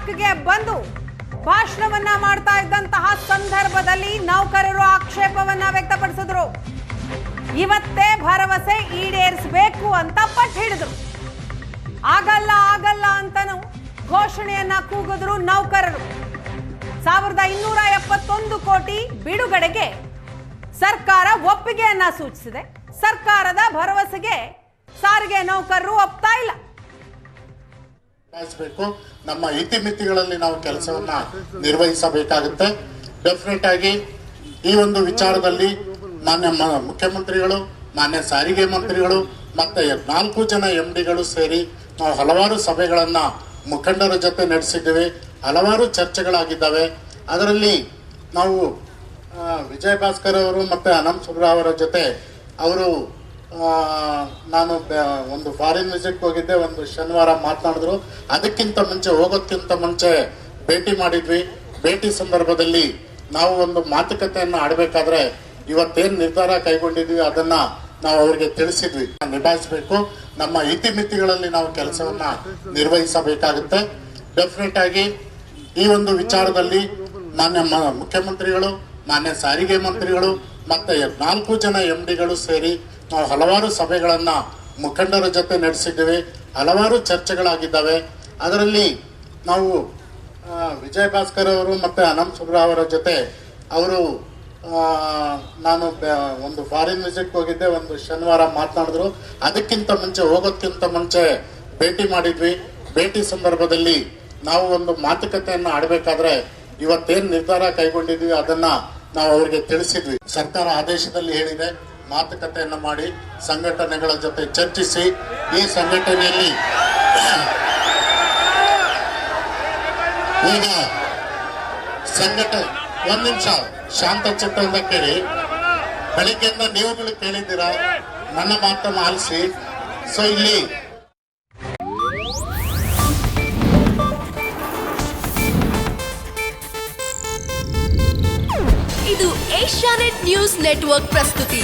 ಪಾರ್ಕ್ಗೆ ಬಂದು ಭಾಷಣವನ್ನ ಮಾಡ್ತಾ ಇದ್ದಂತಹ ಸಂದರ್ಭದಲ್ಲಿ ನೌಕರರು ಆಕ್ಷೇಪವನ್ನ ವ್ಯಕ್ತಪಡಿಸಿದ್ರು. ಇವತ್ತೇ ಭರವಸೆ ಈಡೇರಿಸಬೇಕು ಅಂತ ಪಟ್ಟು ಹಿಡಿದ್ರು. ಆಗಲ್ಲ ಆಗಲ್ಲ ಅಂತನೂ ಘೋಷಣೆಯನ್ನ ಕೂಗಿದ್ರು ನೌಕರರು. 1271 ಕೋಟಿ ಬಿಡುಗಡೆಗೆ ಸರ್ಕಾರ ಒಪ್ಪಿಗೆಯನ್ನ ಸೂಚಿಸಿದೆ. ಸರ್ಕಾರದ ಭರವಸೆಗೆ ಸಾರಿಗೆ ನೌಕರರು ಒಪ್ತಾ ಇಲ್ಲ. ನಮ್ಮ ಇತಿಮಿತಿಗಳಲ್ಲಿ ನಾವು ಕೆಲಸವನ್ನ ನಿರ್ವಹಿಸಬೇಕಾಗುತ್ತೆ. ಡೆಫಿನೆಟ್ ಆಗಿ ಈ ಒಂದು ವಿಚಾರದಲ್ಲಿ ಮಾನ್ಯ ಮುಖ್ಯಮಂತ್ರಿಗಳು, ಮಾನ್ಯ ಸಾರಿಗೆ ಮಂತ್ರಿಗಳು ಮತ್ತೆ 4 ಜನ MDಗಳು ಸೇರಿ ನಾವು ಹಲವಾರು ಸಭೆಗಳನ್ನ ಮುಖಂಡರ ಜೊತೆ ನಡೆಸಿದ್ದೇವೆ. ಹಲವಾರು ಚರ್ಚೆಗಳಾಗಿದ್ದಾವೆ. ಅದರಲ್ಲಿ ನಾವು ವಿಜಯ್ ಭಾಸ್ಕರ್ ಅವರು ಮತ್ತೆ ಅನಂತ್ ಸುಬ್ರಾವ್ ಅವರ ಜೊತೆ ಅವರು ನಾನು ಒಂದು ಫಾರಿನ್ ವಿಸಿಟ್ ಹೋಗಿದ್ದೆ, ಒಂದು ಶನಿವಾರ ಮಾತನಾಡಿದ್ರು. ಅದಕ್ಕಿಂತ ಮುಂಚೆ ಹೋಗೋಕ್ಕಿಂತ ಮುಂಚೆ ಭೇಟಿ ಮಾಡಿದ್ವಿ. ಭೇಟಿ ಸಂದರ್ಭದಲ್ಲಿ ನಾವು ಒಂದು ಮಾತುಕತೆಯನ್ನು ಆಡಬೇಕಾದ್ರೆ ಇವತ್ತೇನು ನಿರ್ಧಾರ ಕೈಗೊಂಡಿದ್ವಿ ಅದನ್ನ ನಾವು ಅವರಿಗೆ ತಿಳಿಸಿದ್ವಿ. ನಿಭಾಯಿಸಬೇಕು. ನಮ್ಮ ಇತಿಮಿತಿಗಳಲ್ಲಿ ನಾವು ಕೆಲಸವನ್ನ ನಿರ್ವಹಿಸಬೇಕಾಗುತ್ತೆ. ಡೆಫಿನೆಟ್ ಆಗಿ ಈ ಒಂದು ವಿಚಾರದಲ್ಲಿ ಮಾನ್ಯ ಮುಖ್ಯಮಂತ್ರಿಗಳು, ಮಾನ್ಯ ಸಾರಿಗೆ ಮಂತ್ರಿಗಳು ಮತ್ತೆ 4 ಜನ MDಗಳು ಸೇರಿ ನಾವು ಹಲವಾರು ಸಭೆಗಳನ್ನ ಮುಖಂಡರ ಜೊತೆ ನಡೆಸಿದ್ದೇವೆ. ಹಲವಾರು ಚರ್ಚೆಗಳಾಗಿದ್ದಾವೆ. ಅದರಲ್ಲಿ ನಾವು ವಿಜಯ್ ಭಾಸ್ಕರ್ ಅವರು ಮತ್ತೆ ಅನಂತ್ ಸುಬ್ರಾವ್ ಅವರ ಜೊತೆ ಅವರು ನಾನು ಒಂದು ಫಾರಿನ್ ವಿಸಿಟ್ ಹೋಗಿದ್ದೆ, ಒಂದು ಶನಿವಾರ ಮಾತನಾಡಿದ್ರು. ಅದಕ್ಕಿಂತ ಮುಂಚೆ ಹೋಗೋಕ್ಕಿಂತ ಮುಂಚೆ ಭೇಟಿ ಮಾಡಿದ್ವಿ. ಭೇಟಿ ಸಂದರ್ಭದಲ್ಲಿ ನಾವು ಒಂದು ಮಾತುಕತೆಯನ್ನು ಆಡಬೇಕಾದ್ರೆ ಇವತ್ತೇನು ನಿರ್ಧಾರ ಕೈಗೊಂಡಿದ್ವಿ ಅದನ್ನ ನಾವು ಅವರಿಗೆ ತಿಳಿಸಿದ್ವಿ. ಸರ್ಕಾರ ಆದೇಶದಲ್ಲಿ ಹೇಳಿದೆ, ಮಾತುಕತೆಯನ್ನು ಮಾಡಿ ಸಂಘಟನೆಗಳ ಜೊತೆ ಚರ್ಚಿಸಿ ಈ ಸಂಘಟನೆಯಲ್ಲಿ ಈಗ ಒಂದ್ ನಿಮಿಷ ಶಾಂತ ಚಿತ್ತದಿಂದ ಕೇಳಿ. ಬೆಳಿಗ್ಗೆಯಿಂದ ನೀವುಗಳು ಕೇಳಿದ್ದೀರಾ, ನನ್ನ ಮಾತನ್ನು ಆಲಿಸಿ. ಸೊ ಇಲ್ಲಿ ಇದು ಏಷ್ಯಾನೆಟ್ ನ್ಯೂಸ್ ನೆಟ್ವರ್ಕ್ ಪ್ರಸ್ತುತಿ.